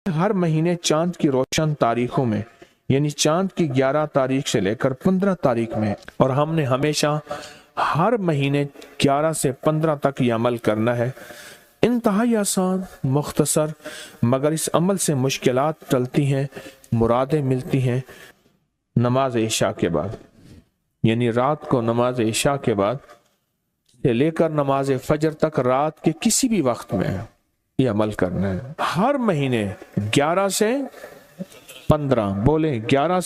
ہر مہینے چاند کی روشن تاریخوں میں، یعنی چاند کی 11 تاریخ سے لے کر 15 تاریخ میں، اور ہم نے ہمیشہ ہر مہینے 11 سے 15 تک یہ عمل کرنا ہے۔ انتہائی آسان، مختصر، مگر اس عمل سے مشکلات ٹلتی ہیں، مرادیں ملتی ہیں۔ نماز عشاء کے بعد، یعنی رات کو نماز عشاء کے بعد سے لے کر نماز فجر تک رات کے کسی بھی وقت میں یہ عمل کرنا ہے۔ ہر مہینے 11 سے 15، بولیں 11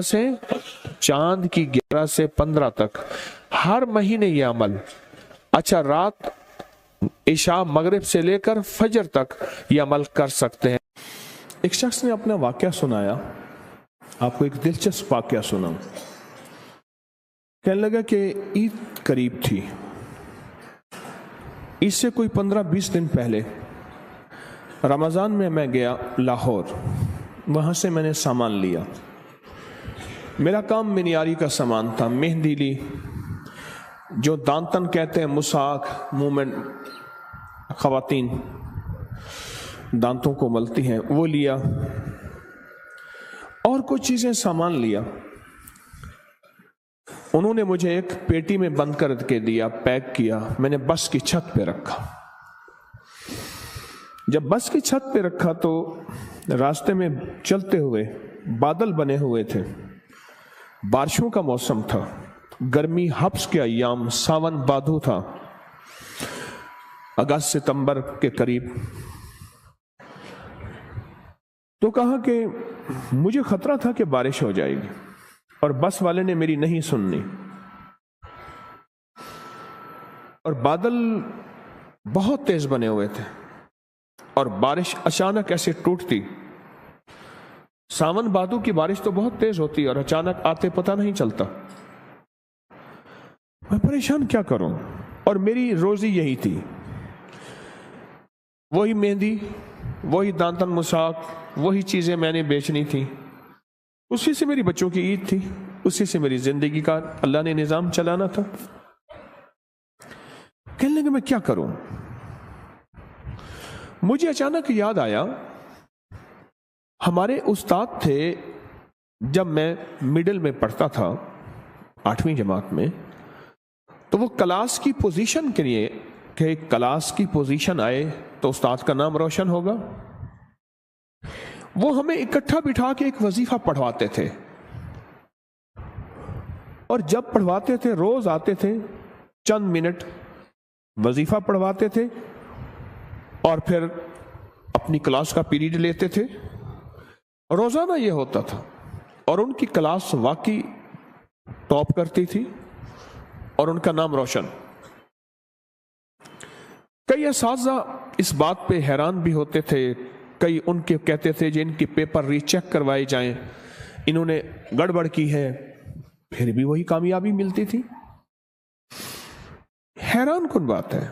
سے چاند کی 11 سے 15 تک ہر مہینے یہ عمل۔ اچھا، رات عشاء مغرب سے لے کر فجر تک یہ عمل کر سکتے ہیں۔ ایک شخص نے اپنا واقعہ سنایا، آپ کو ایک دلچسپ واقعہ سنا۔ کہنے لگا کہ عید قریب تھی، اس سے کوئی 15-20 دن پہلے رمضان میں گیا لاہور، وہاں سے میں نے سامان لیا۔ میرا کام منیاری کا سامان تھا، مہندی لی، جو دانتن کہتے ہیں، مساک، منہ میں خواتین دانتوں کو ملتی ہیں، وہ لیا، اور کچھ چیزیں سامان لیا۔ انہوں نے مجھے ایک پیٹی میں بند کر کے دیا، پیک کیا، میں نے بس کی چھت پہ رکھا۔ جب بس کی چھت پہ رکھا تو راستے میں چلتے ہوئے بادل بنے ہوئے تھے، بارشوں کا موسم تھا، گرمی حبس کے ایام، ساون بادو تھا، اگست ستمبر کے قریب۔ تو کہا کہ مجھے خطرہ تھا کہ بارش ہو جائے گی، اور بس والے نے میری نہیں سننی، اور بادل بہت تیز بنے ہوئے تھے، اور بارش اچانک ایسے ٹوٹتی۔ ساون بھادو کی بارش تو بہت تیز ہوتی اور اچانک آتے پتہ نہیں چلتا۔ میں پریشان کیا کروں، اور میری روزی یہی تھی، وہی مہندی، وہی دانتن مساک، وہی چیزیں میں نے بیچنی تھی، اسی سے میری بچوں کی عید تھی، اسی سے میری زندگی کا اللہ نے نظام چلانا تھا۔ کہنے لگے میں کیا کروں؟ مجھے اچانک یاد آیا، ہمارے استاد تھے جب میں مڈل میں پڑھتا تھا، 8ویں جماعت میں، تو وہ کلاس کی پوزیشن کے لیے کہ کلاس کی پوزیشن آئے تو استاد کا نام روشن ہوگا، وہ ہمیں اکٹھا بٹھا کے ایک وظیفہ پڑھواتے تھے، اور جب پڑھواتے تھے روز آتے تھے، چند منٹ وظیفہ پڑھواتے تھے، اور پھر اپنی کلاس کا پیریڈ لیتے تھے۔ روزانہ یہ ہوتا تھا، اور ان کی کلاس واقعی ٹاپ کرتی تھی، اور ان کا نام روشن۔ کئی اساتذہ اس بات پہ حیران بھی ہوتے تھے، کئی ان کے کہتے تھے جن کی پیپر ری چیک کروائے جائیں، انہوں نے گڑبڑ کی ہے، پھر بھی وہی کامیابی ملتی تھی۔ حیران کن بات ہے۔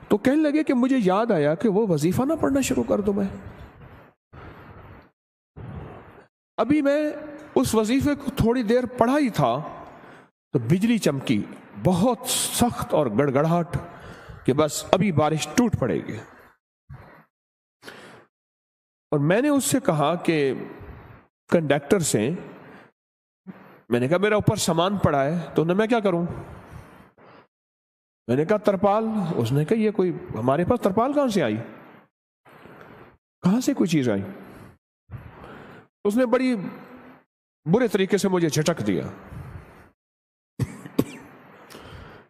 تو کہنے لگے کہ مجھے یاد آیا کہ وہ وظیفہ نہ پڑھنا شروع کر دوں میں۔ ابھی میں اس وظیفے کو تھوڑی دیر پڑھا ہی تھا تو بجلی چمکی، بہت سخت اور گڑگڑاہٹ، کہ بس ابھی بارش ٹوٹ پڑے گی۔ اور میں نے اس سے کہا کہ کنڈکٹر سے، میں نے کہا میرا اوپر سامان پڑا ہے، تو میں کیا کروں؟ میں نے کہا ترپال۔ اس نے کہا یہ کوئی ہمارے پاس ترپال کہاں سے آئی، کہاں سے کوئی چیز آئی؟ اس نے بڑی برے طریقے سے مجھے جھٹک دیا۔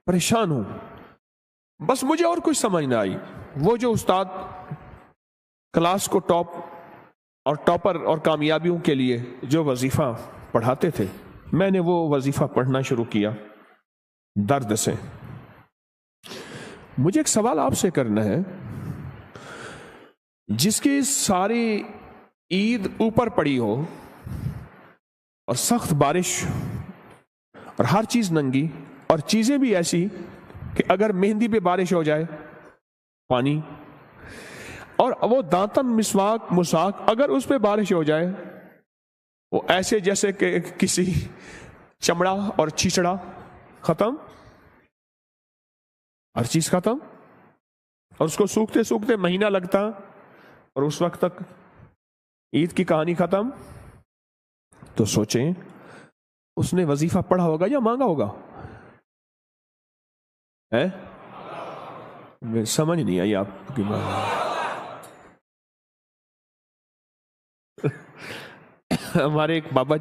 پریشان ہوں، بس مجھے اور کچھ سمجھ نہ آئی۔ وہ جو استاد کلاس کو ٹاپ اور ٹاپر اور کامیابیوں کے لیے جو وظیفہ پڑھاتے تھے، میں نے وہ وظیفہ پڑھنا شروع کیا درد سے۔ مجھے ایک سوال آپ سے کرنا ہے، جس کی ساری عید اوپر پڑی ہو اور سخت بارش اور ہر چیز ننگی، اور چیزیں بھی ایسی کہ اگر مہندی پہ بارش ہو جائے پانی، اور وہ دانتن مساک اگر اس پہ بارش ہو جائے وہ ایسے جیسے کہ کسی چمڑا اور چھیچڑا، ختم، ہر چیز ختم، اور اس کو سوکھتے سوکھتے مہینہ لگتا، اور اس وقت تک عید کی کہانی ختم. تو سوچیں اس نے وظیفہ پڑھا ہوگا یا مانگا ہوگا؟ سمجھ نہیں آئی آپ کی بات. ہمارے ایک بابا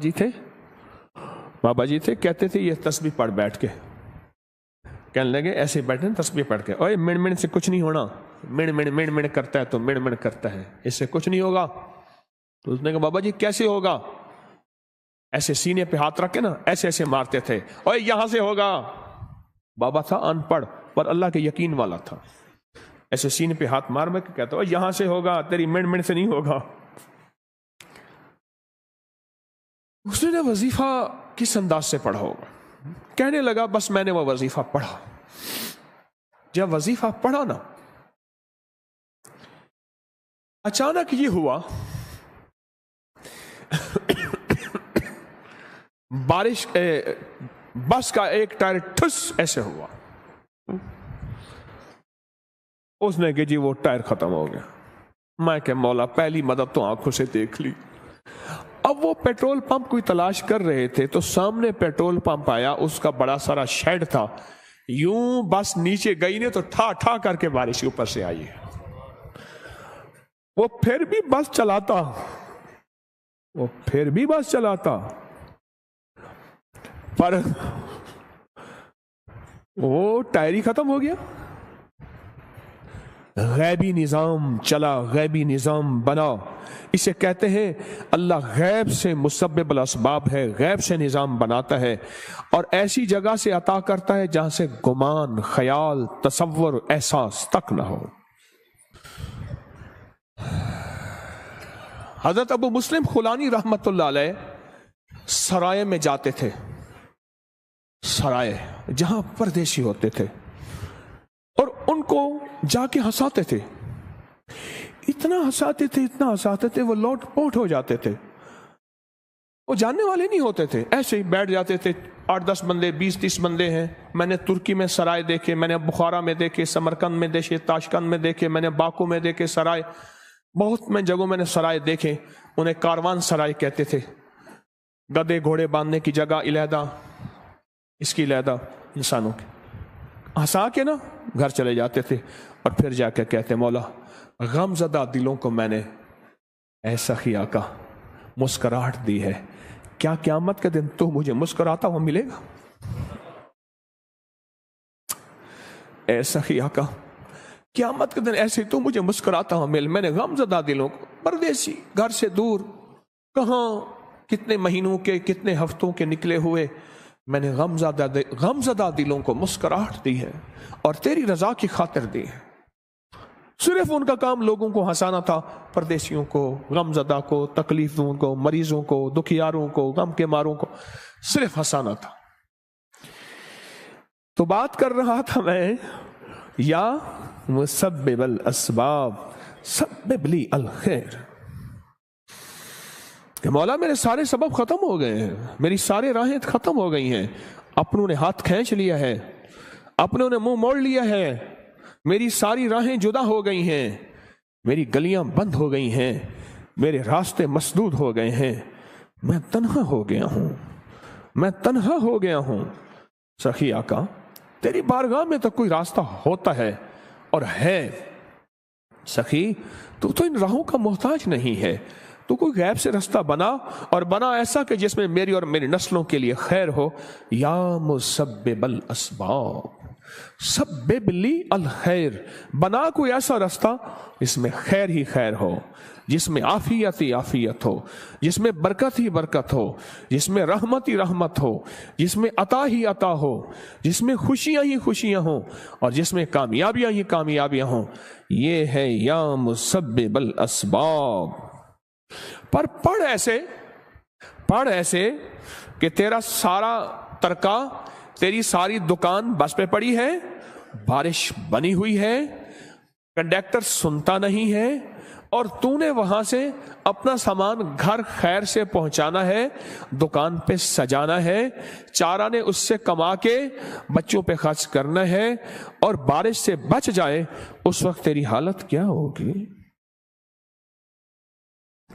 جی تھے کہتے تھے یہ تسبیح پڑھ بیٹھ کے. کہنے لگے ایسے بیٹھے تسبیح پڑھ کے, اوے مڑ مڑ سے کچھ نہیں ہونا, مڑ مڑ کرتا ہے تو مڑ مڑ کرتا ہے, اس سے کچھ نہیں ہوگا. تو اس نے کہا بابا جی کیسے ہوگا؟ ایسے سینے پہ ہاتھ رکھ کے نا ایسے ایسے مارتے تھے, اوے یہاں سے ہوگا. بابا تھا ان پڑھ پر اللہ کے یقین والا تھا. ایسے سینے پہ ہاتھ مار کے کہتا اوے یہاں سے ہوگا, تیری مڑ مڑ سے نہیں ہوگا. اس نے وظیفہ کس انداز سے پڑھا ہوگا؟ کہنے لگا بس میں نے وہ وظیفہ پڑھا. جب وظیفہ پڑھا نا, اچانک یہ ہوا بارش بس کا ایک ٹائر ٹھس ایسے ہوا. اس نے کہ جی وہ ٹائر ختم ہو گیا. میں کہ مولا پہلی مدد تو آنکھوں سے دیکھ لی. اب وہ پیٹرول پمپ کوئی تلاش کر رہے تھے تو سامنے پیٹرول پمپ آیا, اس کا بڑا سارا شیڈ تھا. یوں بس نیچے گئی نے تو ٹھا ٹھا کر کے بارش اوپر سے آئی. وہ پھر بھی بس چلاتا پر وہ ٹائر ہی ختم ہو گیا. غیبی نظام چلا, غیبی نظام بنا. اسے کہتے ہیں اللہ غیب سے مسبب الاسباب ہے, غیب سے نظام بناتا ہے اور ایسی جگہ سے عطا کرتا ہے جہاں سے گمان, خیال, تصور, احساس تک نہ ہو. حضرت ابو مسلم خولانی رحمت اللہ علیہ سرائے میں جاتے تھے, سرائے جہاں پردیسی ہوتے تھے, اور ان کو جا کے ہنساتے تھے. اتنا ہنساتے تھے وہ لوٹ پوٹ ہو جاتے تھے. وہ جاننے والے نہیں ہوتے تھے, ایسے ہی بیٹھ جاتے تھے. 8-10 بندے, 20-30 بندے ہیں. میں نے ترکی میں سرائے دیکھے, میں نے بخارا میں دیکھے, سمرقند میں دیکھے, تاشقند میں دیکھے, میں نے باکو میں دیکھے سرائے. بہت میں جگہوں میں نے سرائے دیکھے. انہیں کاروان سرائے کہتے تھے. گدے گھوڑے باندھنے کی جگہ علیحدہ, اس کی علیحدہ, انسانوں کی. ہنسا کے نا گھر چلے جاتے تھے اور پھر جا کے کہتے مولا غم زدہ دلوں کو میں نے ایسا ہی آقا مسکراہٹ دی ہے, کیا قیامت کے دن تو مجھے مسکراتا ہوا ملے گا؟ ایسا ہی آقا قیامت کے دن ایسے تو مجھے مسکراتا ہوا مل. میں نے غم زدہ دلوں کو, پردیسی گھر سے دور, کہاں کتنے مہینوں کے کتنے ہفتوں کے نکلے ہوئے, میں نے غم زدہ دلوں کو مسکراہٹ دی ہے اور تیری رضا کی خاطر دی ہے. صرف ان کا کام لوگوں کو ہنسانا تھا, پردیسیوں کو, غم زدہ کو, تکلیفوں کو, مریضوں کو, دکھیاروں کو, غم کے ماروں کو صرف ہنسانا تھا. تو بات کر رہا تھا میں, یا مسبب الاسباب سبب لی الخیر, کہ مولا میرے سارے سبب ختم ہو گئے ہیں, میری سارے راہیں ختم ہو گئی ہیں, اپنوں نے ہاتھ کھینچ لیا ہے, اپنوں نے منہ موڑ لیا ہے, میری ساری راہیں جدا ہو گئی ہیں, میری گلیاں بند ہو گئی ہیں, میرے راستے مسدود ہو گئے ہیں, میں تنہا ہو گیا ہوں. سخی آقا تیری بارگاہ میں تو کوئی راستہ ہوتا ہے اور ہے. سخی تو ان راہوں کا محتاج نہیں ہے, تو کوئی غیب سے راستہ بنا, اور بنا ایسا کہ جس میں میری اور میری نسلوں کے لیے خیر ہو. یا مسبب الاسباب سبب لی الخیر, بنا کوئی ایسا راستہ جس میں خیر ہی خیر ہو, جس میں عافیت ہی عافیت ہو, جس میں برکت ہی برکت ہو, جس میں رحمت ہی رحمت ہو, جس میں عطا ہی عطا ہو, جس میں خوشیاں ہی خوشیاں ہوں, اور جس میں کامیابیاں ہی کامیابیاں ہوں. یہ ہے یا مسبب الاسباب. پر پڑھ ایسے کہ تیرا سارا ترکا, تیری ساری دکان بس پہ پڑی ہے, بارش بنی ہوئی ہے, کنڈکٹر سنتا نہیں ہے, اور تو نے وہاں سے اپنا سامان گھر خیر سے پہنچانا ہے, دکان پہ سجانا ہے, چارہ نے اس سے کما کے بچوں پہ خرچ کرنا ہے, اور بارش سے بچ جائے اس وقت تیری حالت کیا ہوگی؟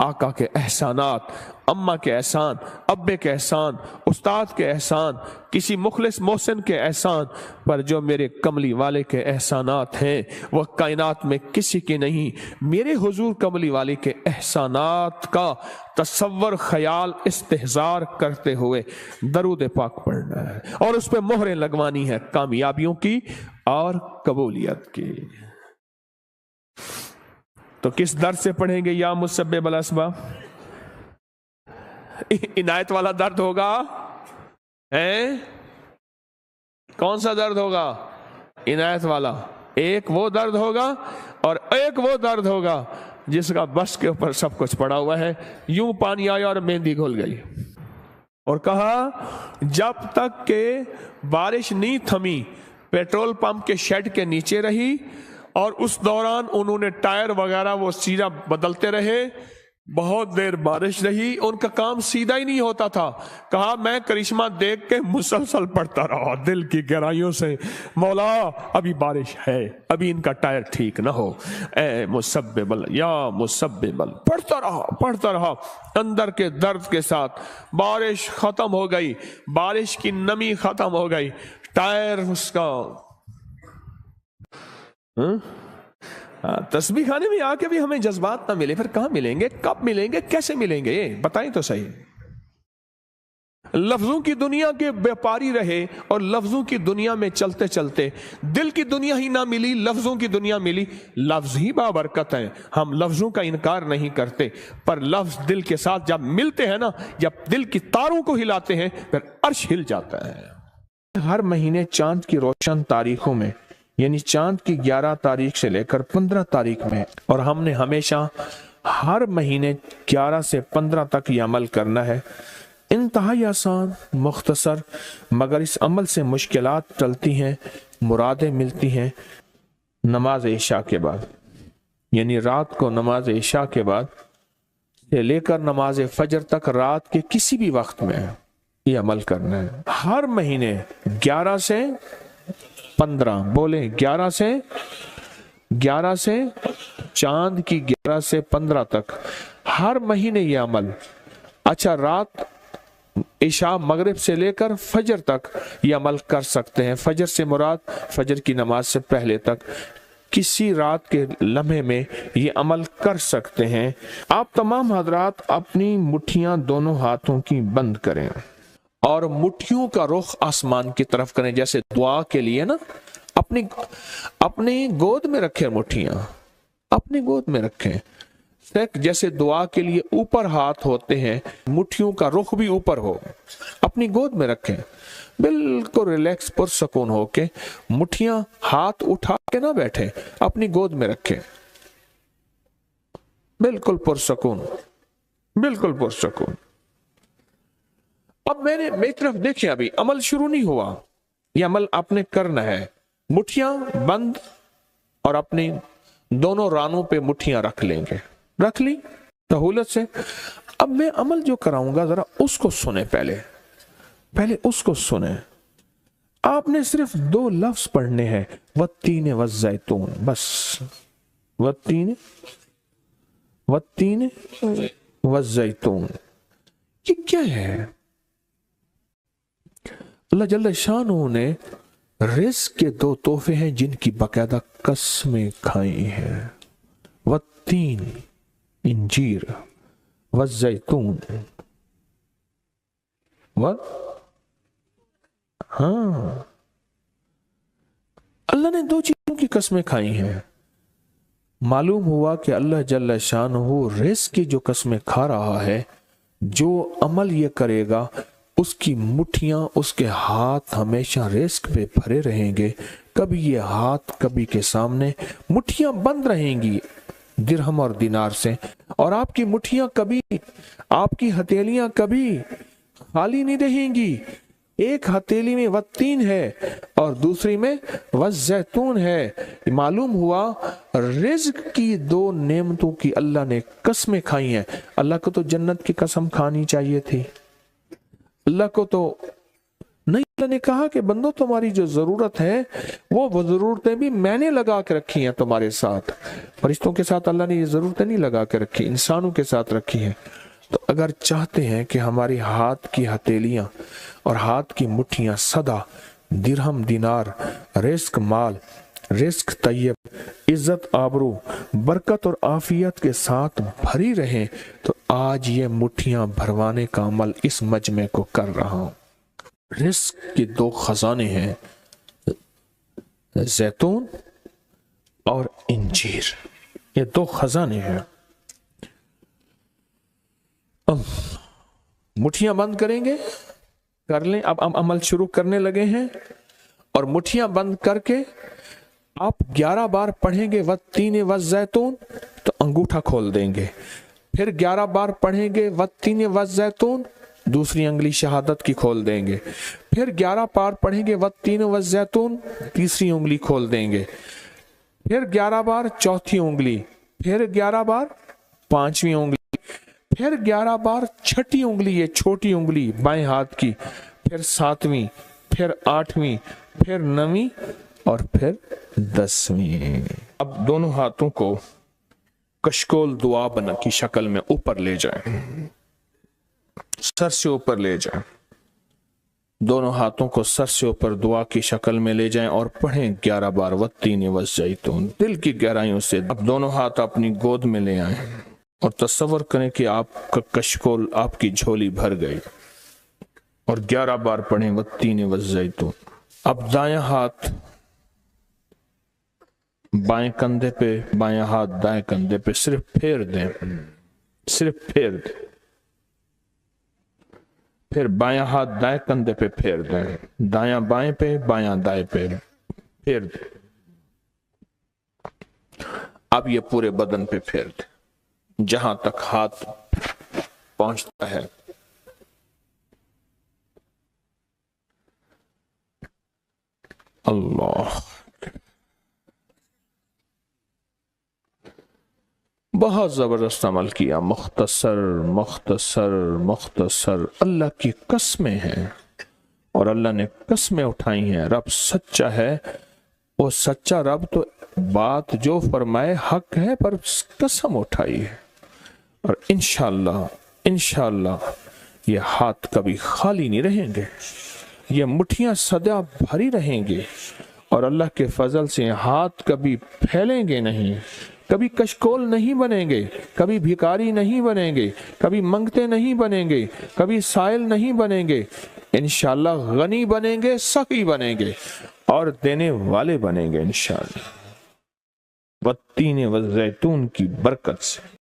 آقا کے احسانات، اماں کے احسان، ابے کے احسان، استاد کے احسان، کسی مخلص محسن کے احسان پر جو میرے کملی والے کے احسانات ہیں وہ کائنات میں کسی کے نہیں۔ میرے حضور کملی والے کے احسانات کا تصور، خیال، استحضار کرتے ہوئے درود پاک پڑھنا ہے اور اس پہ مہریں لگوانی ہے کامیابیوں کی اور قبولیت کی۔ تو کس درد سے پڑھیں گے؟ یا مسبب الاسباب، عنایت والا درد ہوگا؟ کون سا درد ہوگا؟ عنایت والا۔ ایک وہ درد ہوگا اور ایک وہ درد ہوگا جس کا بس کے اوپر سب کچھ پڑا ہوا ہے۔ یوں پانی آیا اور مہندی گھل گئی، اور کہا جب تک کہ بارش نہیں تھمی پیٹرول پمپ کے شیڈ کے نیچے رہی، اور اس دوران انہوں نے ٹائر وغیرہ وہ سیدھا بدلتے رہے، بہت دیر بارش رہی، ان کا کام سیدھا ہی نہیں ہوتا تھا۔ کہا میں کرشمہ دیکھ کے مسلسل پڑھتا رہا دل کی گہرائیوں سے، مولا ابھی بارش ہے، ابھی ان کا ٹائر ٹھیک نہ ہو، اے مسبب یا مسبب، پڑھتا رہا اندر کے درد کے ساتھ۔ بارش ختم ہو گئی، بارش کی نمی ختم ہو گئی، ٹائر اس کا تسبیح خانے میں آ کے بھی ہمیں جذبات نہ ملے، پھر کہاں ملیں گے؟ کب ملیں گے؟ کیسے ملیں گے؟ بتائیں تو صحیح۔ لفظوں کی دنیا کے بیپاری رہے اور لفظوں کی دنیا میں چلتے چلتے دل کی دنیا ہی نہ ملی، لفظوں کی دنیا ملی۔ لفظ ہی بابرکت ہیں، ہم لفظوں کا انکار نہیں کرتے، پر لفظ دل کے ساتھ جب ملتے ہیں نا، جب دل کی تاروں کو ہلاتے ہیں، پھر عرش ہل جاتا ہے۔ ہر مہینے چاند کی روشن تاریخوں میں، یعنی چاند کی 11 تاریخ سے لے کر 15 تاریخ میں، اور ہم نے ہمیشہ ہر مہینے 11 سے 15 تک یہ عمل کرنا ہے۔ انتہائی آسان، مختصر، مگر اس عمل سے مشکلات ٹلتی ہیں، مرادیں ملتی ہیں۔ نماز عشاء کے بعد، یعنی رات کو نماز عشاء کے بعد سے لے کر نماز فجر تک رات کے کسی بھی وقت میں یہ عمل کرنا ہے۔ ہر مہینے 11 سے 15، بولیں 11 سے چاند کی 11 سے 15 تک ہر مہینے یہ عمل۔ اچھا، رات عشاء مغرب سے لے کر فجر تک یہ عمل کر سکتے ہیں۔ فجر سے مراد فجر کی نماز سے پہلے تک کسی رات کے لمحے میں یہ عمل کر سکتے ہیں۔ آپ تمام حضرات اپنی مٹھیاں دونوں ہاتھوں کی بند کریں اور مٹھیوں کا رخ آسمان کی طرف کریں، جیسے دعا کے لیے نا اپنی گود میں رکھیں، مٹھیاں اپنی گود میں رکھیں، جیسے دعا کے لیے اوپر ہاتھ ہوتے ہیں، مٹھیوں کا رخ بھی اوپر ہو، اپنی گود میں رکھیں، بالکل ریلیکس پرسکون ہو کے، مٹھیاں ہاتھ اٹھا کے نہ بیٹھیں، اپنی گود میں رکھیں، بالکل پرسکون، بالکل پرسکون۔ اب میری طرف دیکھیں، ابھی عمل شروع نہیں ہوا، یہ عمل آپ نے کرنا ہے۔ مٹھیاں بند اور اپنی دونوں رانوں پہ مٹھیاں رکھ لیں گے، رکھ لی سہولت سے۔ اب میں عمل جو کراؤں گا ذرا اس کو سنیں، پہلے اس کو سنیں۔ آپ نے صرف 2 لفظ پڑھنے ہیں، والتین والزیتون، بس والتین والزیتون۔ یہ کیا ہے؟ اللہ جل شانہ نے رزق کے 2 تحفے ہیں جن کی باقاعدہ قسمیں کھائی ہیں، والتین انجیر، والزیتون، اللہ نے 2 چیزوں کی قسمیں کھائی ہیں۔ معلوم ہوا کہ اللہ جل شانہ رزق کی جو قسمیں کھا رہا ہے، جو عمل یہ کرے گا اس کی مٹھیاں، اس کے ہاتھ ہمیشہ رزق پہ بھرے رہیں گے، کبھی یہ ہاتھ کبھی کے سامنے، مٹھیاں بند رہیں گی درہم اور دینار سے، اور آپ کی مٹھیاں کبھی، آپ کی ہتھیلیاں کبھی خالی نہیں رہیں گی۔ ایک ہتھیلی میں والتین ہے اور دوسری میں والزیتون ہے۔ معلوم ہوا رزق کی 2 نعمتوں کی اللہ نے قسمیں کھائی ہیں۔ اللہ کو تو جنت کی قسم کھانی چاہیے تھی، اللہ کو تو نہیں اللہ نے کہا کہ بندو تمہاری جو ضرورت ہے وہ ضرورتیں بھی میں نے لگا کے رکھی ہیں تمہارے ساتھ. فرشتوں کے ساتھ اللہ نے یہ ضرورتیں نہیں لگا کے رکھی، انسانوں کے ساتھ رکھی ہیں. تو اگر چاہتے ہیں کہ ہماری ہاتھ کی ہتھیلیاں اور ہاتھ کی مٹھیاں سدا درہم دینار، رزق مال، رزق طیب، عزت آبرو، برکت اور عافیت کے ساتھ بھری رہیں، تو آج یہ مٹھیاں بھروانے کا عمل اس مجمع کو کر رہا ہوں. رزق کے دو خزانے ہیں، زیتون اور انجیر. یہ دو خزانے ہیں. مٹھیاں بند کریں گے، کر لیں. اب ہم عمل شروع کرنے لگے ہیں، اور مٹھیاں بند کر کے آپ 11 بار پڑھیں گے والتین والزیتون تو انگوٹھا کھول دیں گے. پھر 11 بار پڑھیں گے والتین والزیتون، دوسری انگلی شہادت کی کھول دیں گے. پھر 11 بار پڑھیں گے والتین والزیتون، تیسری انگلی کھول دیں گے. پھر 11 بار چوتھی انگلی، پھر 11 بار پانچویں انگلی، پھر 11 بار چھٹی انگلی، یہ چھوٹی انگلی بائیں ہاتھ کی، پھر 7ویں، پھر 8ویں، پھر 9ویں اور پھر 10ویں. اب دونوں ہاتھوں کو کشکول دعا بنا کی شکل میں اوپر لے جائیں، سر سے اوپر لے جائیں. دونوں ہاتھوں کو سر سے اوپر دعا کی شکل میں لے جائیں اور پڑھیں 11 بار والتین والزیتون دل کی گہرائیوں سے. اب دونوں ہاتھ اپنی گود میں لے آئیں اور تصور کریں کہ آپ کا کشکول آپ کی جھولی بھر گئی، اور 11 بار پڑھیں والتین والزیتون. اب دایاں ہاتھ بائیں کندھے پہ، بایاں ہاتھ دائیں کندھے پہ صرف پھیر دیں، صرف پھیر دیں. پھر بایاں ہاتھ دائیں کندھے پہ پھیر دیں، دایاں بائیں پہ، بایاں دائیں پہ پھیر دیں. اب یہ پورے بدن پہ پھیر دیں جہاں تک ہاتھ پہنچتا ہے. اللہ، بہت زبردست عمل کیا. مختصر مختصر مختصر. اللہ کی قسمیں ہیں، اور اللہ نے قسمیں اٹھائی ہیں. رب سچا ہے، وہ سچا رب تو بات جو فرمائے حق ہے، پر قسم اٹھائی ہے. اور انشاءاللہ یہ ہاتھ کبھی خالی نہیں رہیں گے، یہ مٹھیاں سدا بھری رہیں گے، اور اللہ کے فضل سے ہاتھ کبھی پھیلیں گے نہیں، کبھی کشکول نہیں بنیں گے، کبھی بھکاری نہیں بنیں گے، کبھی منگتے نہیں بنیں گے، کبھی سائل نہیں بنیں گے. انشاءاللہ غنی بنیں گے، سخی بنیں گے، اور دینے والے بنیں گے انشاءاللہ. والتین والزیتون کی برکت سے.